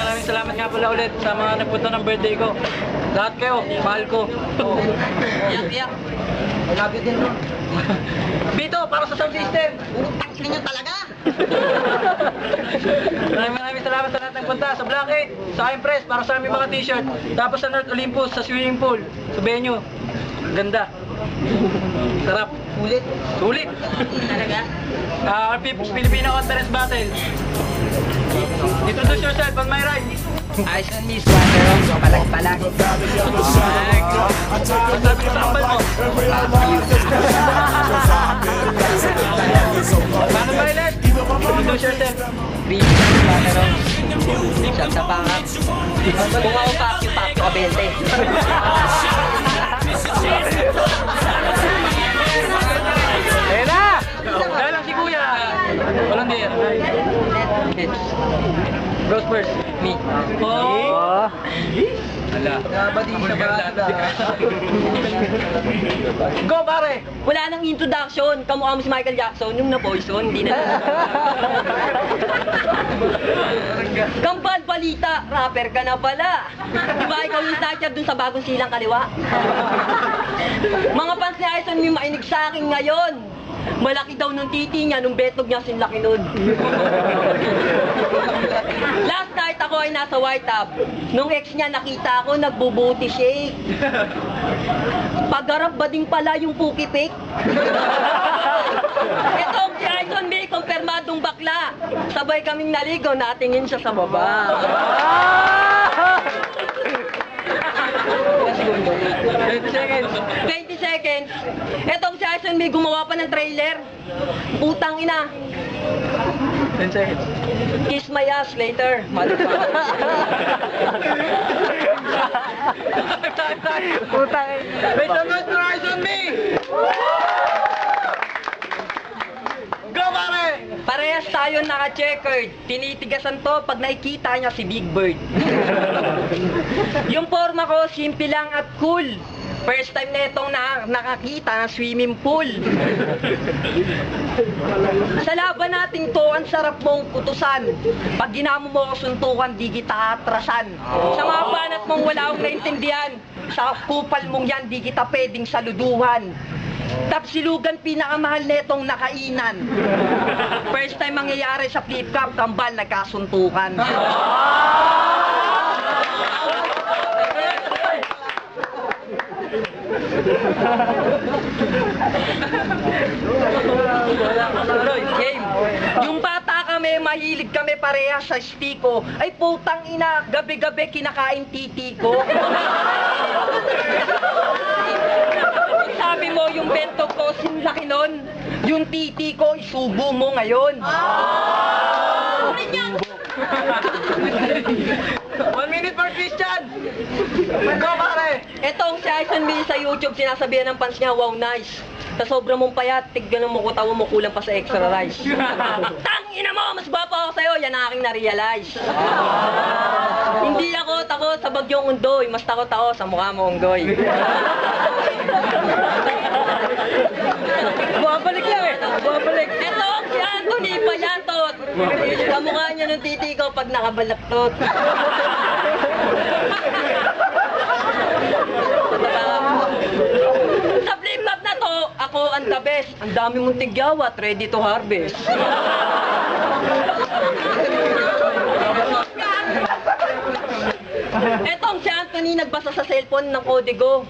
maraming salamat nga pala ulit sa mga nagpunta ng birthday ko. Lahat kayo, mahal ko. Iyak. Malapit din nun. Bito, para sa sound system. Utang ina nyo talaga. Maraming salamat sa lahat ng punta. Sa Blackhead, sa Impress, para sa aming mga t-shirt. Tapos sa North Olympus, sa swimming pool. Sa venue. Ganda. Sarap. Sulit. Talaga? Filipino Conference Battle. Introduce yourself on my right. Ayos on me, squatter. Palag-palag. Sabi ko sa kambal mo. Paano ba ulit? Introduce yourself. Bigyan, squatter. Shot sa pangap. Kung ako pakyo ka 20. Ayun na! Dahil lang si Kuya. Walang dir. Goes first. Me. Oh! Ala. Go pare! Wala nang introduction. Kamukha mo si Michael Jackson, yung na-poison, hindi na. Kambal balita, rapper ka na pala. Di ba ikaw yung snatcher dun sa bagong silang kaliwa? Mga fans ni Aison may mainig sa akin ngayon. Malaki daw nung titi niya, nung betlog niya sinlaki nun. Last night ako ay nasa White Tub. Nung ex niya nakita ako, nagbubuti shake. Paggarap ba din pala yung puki pick? Ito si Aison May, kumpirmadong bakla. Sabay kaming naligaw, natingin siya sa baba. 20 seconds. 20 seconds. Etong si Aison May gumawa pa ng trailer. Putang ina. 10 seconds. Kiss my ass later. Motherfucker. Putang. Wait a minute, rise on me! Go pare! Parehas tayo naka-checkered. Tinitigasan to pag nakikita niya si Big Bird. Yung forma ko, simple lang at cool. First time na itong nakakita ng swimming pool. Sa laban natin to, ang sarap mong kutusan. Pag ginamo mo ako suntukan, di kita atrasan. Sa mga banat mong wala akong naintindihan, sa kupal mong yan, di kita pwedeng saluduhan. Tapsilugan pinakamahal netong nakainan. First time mangyayari sa flip cup, kambal nagkasuntukan. Game. Yung bata kami, mahilig kami parehas sa stiko. Ay putang ina, gabi-gabi kinakain titi ko. Sabi mo yung bento ko, sinlaki nun. Yung titi ko, isubo mo ngayon. 1 minute for Christian! Go pare! Etong si Aison May sa YouTube, sinasabihan ng fans niya, wow, nice. Sa sobra mong payat, tignan mo ko tawa mo, kulang pa sa extra rice. Tangina mo, mas baba ako sa'yo, yan ang aking na-realize. Hindi ako takot sa bagyong undoy, mas takot ako sa mukha mo unggoy. Bumabalik lang eh! Bumabalik! Eto, si Anthony Payatot. Kamukha niya ng titi ko pag nakabalaktot. Sa flip-flop na to, ako ang the best. Ang dami mong tigyawat, ready to harvest. Etong si Anthony nagbasa sa cellphone ng kodigo.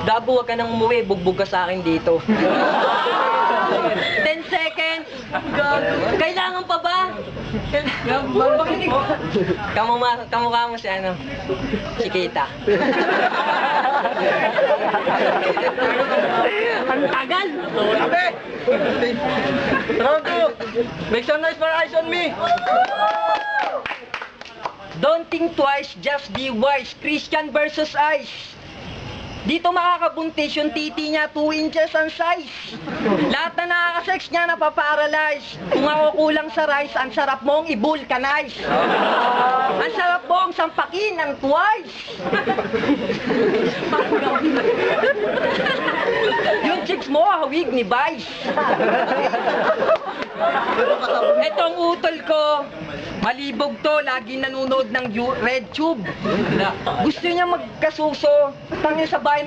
Gago, wag ka nang umuwi, bugbog ka sa akin dito. 10 seconds. Kailangan pa ba? Kamukha mo si ano? Si Kita. Ang tagal! Sabi! Round 2! Make some noise for Aison May! Don't think twice, just be wise. Christian versus Ice. Dito makakabuntis yung titi niya, 2 inches ang size. Lahat na nakaka-sex niya napaparalyze. Kung ako kulang sa rice, ang sarap mong i-vulcanize. Ang sarap mong sampakin ng twice. Yung chicks mo, hawig ni Vice. Etong utol ko, malibog to, lagi nanonood ng Red Tube. Gusto niya magkasuso, tangin sa bahay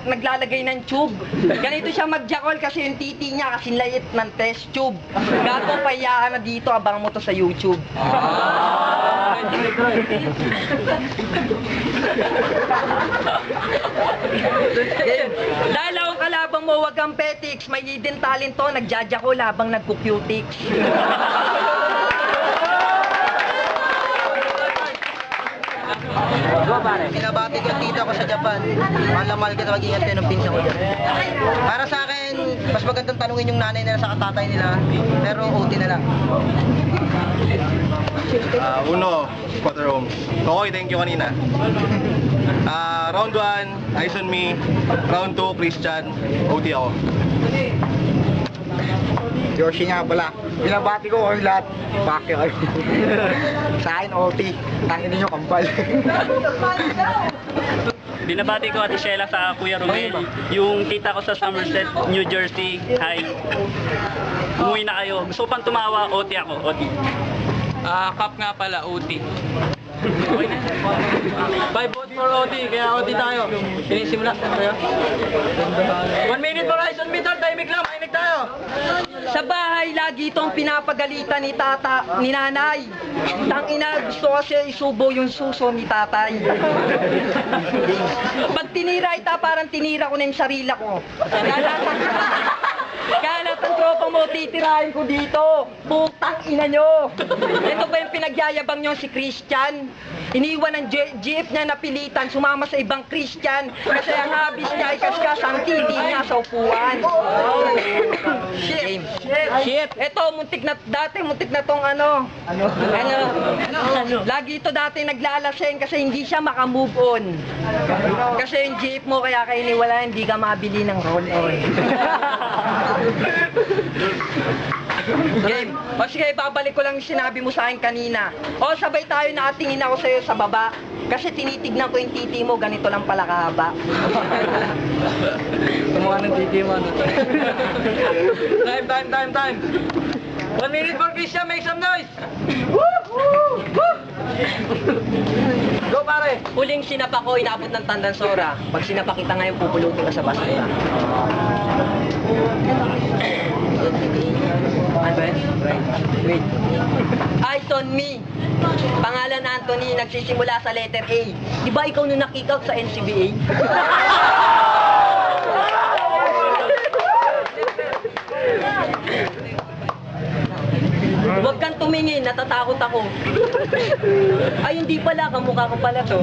naglalagay ng tube. Ganito siya magjakol kasi yung titi niya kasi layit ng test tube. Gago, pahiyahan na dito, abang mo to sa YouTube. Dahil akong kalabang mo, wag kang petics, may hidden talent to, nagjajako labang nagkukutics. Pinabati ko yung tita ko sa Japan. Mahal na mahal kita, mag-ingat kayo ng pinsan ko dyan. Para sa akin, mas magandang tanungin yung nanay nila sa katatay nila. Pero OT na lang. Uno, Quarter Homes. Kokoy, thank you kanina. Round 1, Eyes on Me. Round 2, Christian. OT ako. Yoshi nga pala. Pinabati ko kayong lahat. Pake kayo. Sa akin, OT. Tangin ninyo kampal. Binabati ko Ate Sheila sa Kuya Romel, yung tita ko sa Somerset, New Jersey. Hi. Umuwi na kayo. Gusto ko pang tumawa, OT ako. OT. Cup nga pala, OT. Okay na. 5 votes for OT, kaya OT tayo. Sinisimula. 1 minute for Eyes on Me, timing lang, mainig tayo. Sa bahay, lagi itong pinapagalitan ni ni nanay. Tangina, gusto kasi isubo yung suso ni tatay. Pag tinira ita, parang tinira ko na yung sarila ko. Kalat ang tropa mo, titirahin ko dito. Putang ina nyo. Ito ba yung pinagyayabang nyo si Christian? Iniwan ng jeep niya napilitan, sumama sa ibang Christian. Kasi ang habis niya ay kaskas ang titi niya sa upuan. Shit. Shit. Ito, muntik na tong ano. Lagi ito dati naglalaseng kasi hindi siya makamove on. Kasi yung jeep mo kaya kayo iniwala, hindi ka mabili ng roll-on. Game. O sige, babalik ko lang yung sinabi mo sa akin kanina. O sabay tayo nakatingin ako sa'yo sa baba. Kasi tinitignan ko yung titi mo, ganito lang pala kahaba. Tumukha ng titi mo. Time. 1 minute for Christian, make some noise. Go pare. Huling sinapa ko, inabot ng Tandansora. Pag sinapa kita ngayon, pupulutin ka sa basura. Ano ba yun? Wait. Eyes on Me. Pangalan Anthony, nagsisimula sa letter A. Di ba ikaw nung na-kick out sa NCBA? Huwag kang tumingin, natatakot ako. Ay, hindi pala, kamukha ko pala to.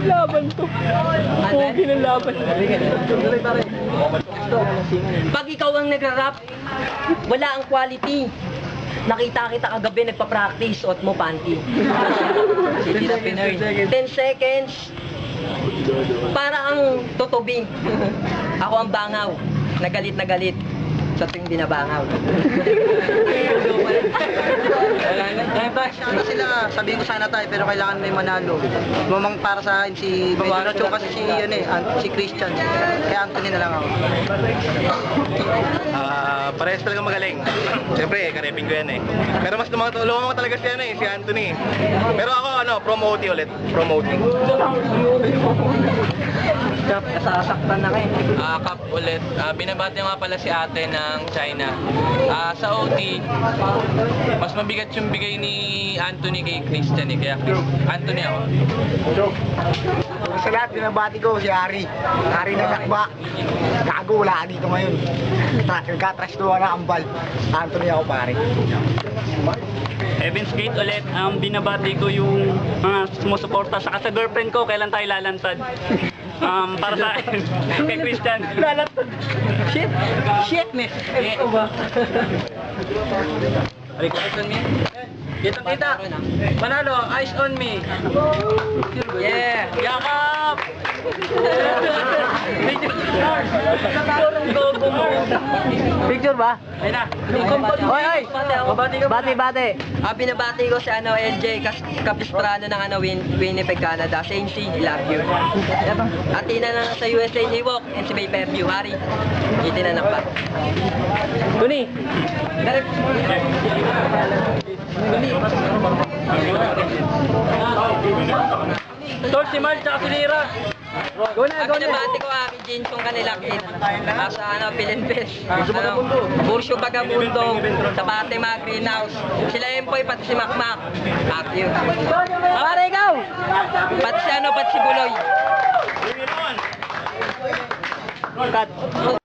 Laban to. Pogi ng laban. Pag ikaw ang nagra-rap, wala ang quality. Nakita kita kagabi nagpa-practice, suot mo panty. 10 seconds. Para ang tutubing. Ako ang bangaw. Nagalit na galit sa tuwing binabangaw. Sana sila, sabihin ko sana tayo, pero kailangan may manalo. Mamang para sa akin si Medyo Nacho kasi si Christian. Kaya Anthony na lang ako. Parehas talaga magaling. Siyempre, karepin ko yan eh. Pero mas lumang ko talaga si Anthony. Pero ako, promote ulit. Promote. Nasasaktan na kayo. Cup ulit. Binabati nga pala si ate ng China. Sa OT, mas mabigat yung bigay ni Anthony kay Christian eh. Kaya Anthony ako. Sa lahat, binabati ko si Ari. Ari na nakba. Gago, wala ka dito ngayon. Nagka-trash to na ambal. Anthony ako pare. Heaven's Gate ulit, binabati ko yung mga sumusuporta sa girlfriend ko, kailan tayo lalantad. Para sa akin, kay Christian. Lalantad. Shit. Shitness. Ito ba? Eyes on Me. Kita. Manalo, Eyes on Me. Yeah. Yakap! Parang gogo mo. Picture ba? Ayun na. Oy, oy! Mabati ka muna. Bati. Binabati ko si LJ Capistrano ng Winnipeg, Canada. Saint C, love you. Atina na sa USA Ewok and si May Pay-Per-View. Hari, itinanak pa. Tuni! Tol, si Mark, tsaka si Lira. Go na, go na. Binabati ko Aki Jinsong Kanilakit. Sa Pilinpes. Bursyo Bagamundo. Sa Bate mga Greenhouse. Sila Empoy, pati si Makmak. Fuck you. Pare, ikaw! Pati si Buloy. Cut.